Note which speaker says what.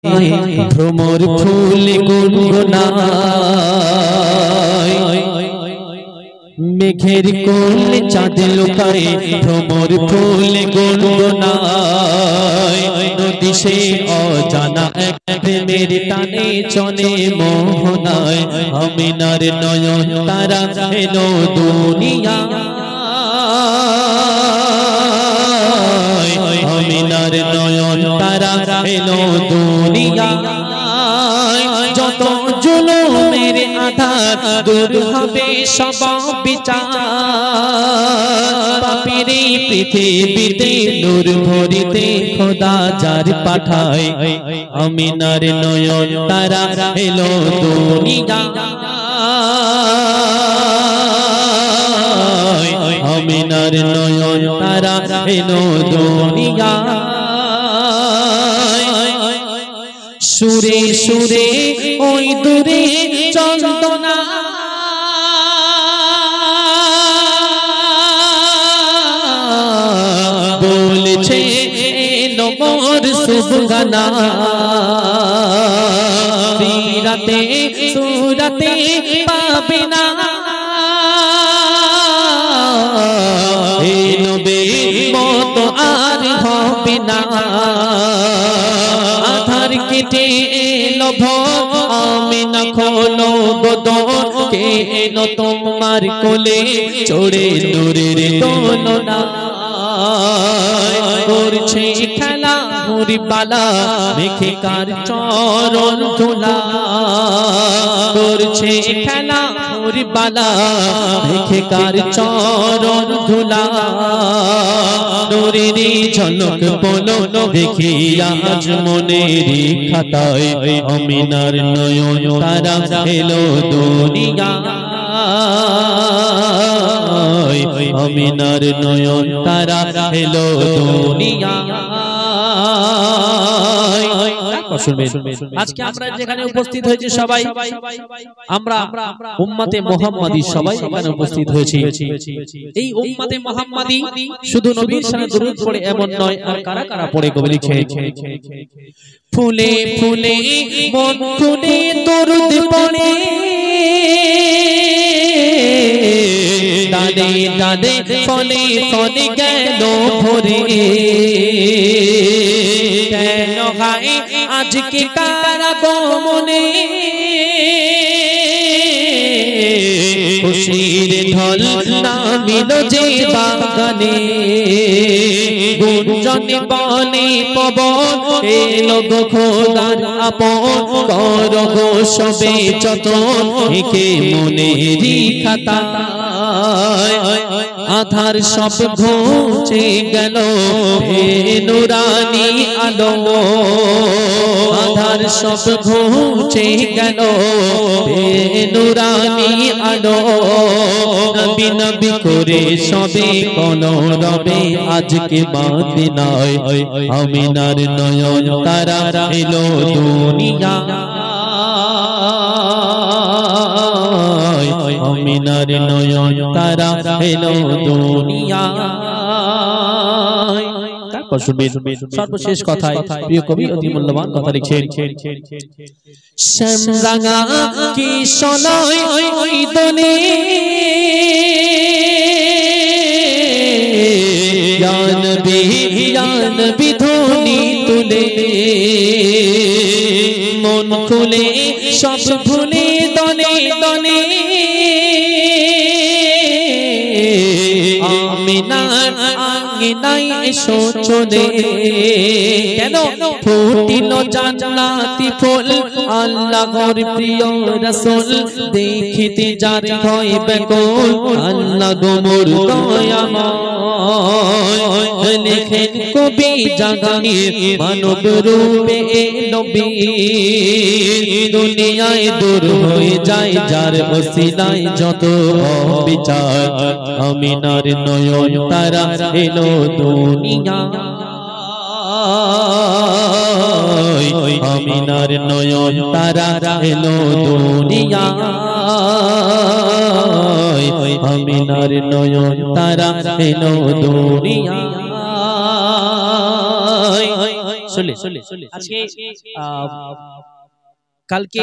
Speaker 1: ভ্রমর ফুল গুনগুনায় মেঘের কোল চাঁদ লুকায় ভ্রমর ফুল গুনগুনায় নদী সে অজানা এক প্রেমের টানে চলে মোহনায় আমিনার নয়ন তারা এলো দুনিয়া আমিনার নয়ন তারা এলো দুনিয়া যত জুলুমের আধার দূর হবে সব বিচার পাপীর পৃথিবীতে নূর ভরিতে খোদা যার পাঠায় আমিনার নয়ন তারা এলো দুনিয়া আমিনার নয়ন তারা এলো দুনিয়া সুরে সুরে ওই দূরে চন্দনা বলছে এলো মোর সুবগানা সিরাতে সুরাতে পাবে না এই নবীর মতো আর হবে না আধার কেটে এলো ভোর আমিনা খোলো গোদর কে এলো তোমার কোলে চড়ে নূরের দোলনা করছে খেলা মুরিবালা মেখে কার চরণ ধুলা করছে খেলা মুরিবালা মেখে কার চরণ ধুলা নূরের ঝলক পলো দেখিয়া আজ মনের খাতায় আমিনার নয়ন তারা এলো দুনিয়া আমিনার নয়ন তারা এলো দুনিয়া আজকে আমরা যেখানে উপস্থিত হয়েছি সবাই আমরা উম্মতে মুহাম্মাদী সবাই এখানে উপস্থিত হয়েছি এই উম্মতে মুহাম্মাদী শুধু নবীর সাথে দরুদ পড়ে এমন নয় আর কারা কারা পড়ে কবি লিখে ফুলে ফুলে মন খুলে দরুদ পড়ে দাদে দাদে ফলে ফলে গেল ভরে কেন গায়ে আজকে কারা গমনে খুশির ঢল নামিল যে বাগানে গুঞ্জনে বনে পবন এলো গো খোদার আপন করো গো সবে যতন একে মনেরই খাতা আধার সব ঘুচে গেল হে নুরানি আলো আধার সব ঘুচে গেল হে নুরানি আলো নবী নবী করে সবে কোন রবে আজকে মদিনায় আমিনার নয়ন তারা এলো দুনিয়া আমিনার নয়ন তারা এলো দুনিয়া সর্বশেষ কথায় প্রিয় কবি অতি মূল্যবান কথা লিখছেন শ্যামরাঙা কি সোনায় ওই দোলে ইয়া নবী ধ্বনি তুলে মন খুলে সব ভুলে দলে দলে আমিনার আঙ্গিনায় এসো চলে কেন ফুটিল জান্নাতি ফুল আল্লাহর প্রিয় রাসূল দেখিতে যার হয় বেকুল আল্লাহ গো মোর দয়াময় লেখেন কবি জাগানি মানব রূপে নবী দুনিয়ায় দূর হয়ে যায় যার ওসিলায় যত বিচার আমিনার নয়ন তারা এলো দুনিয়া আমিনার নয়ন তারা এলো দুনিয়া আমিনার নয়ন তারা এলো দুনিয়া আজকে কালকে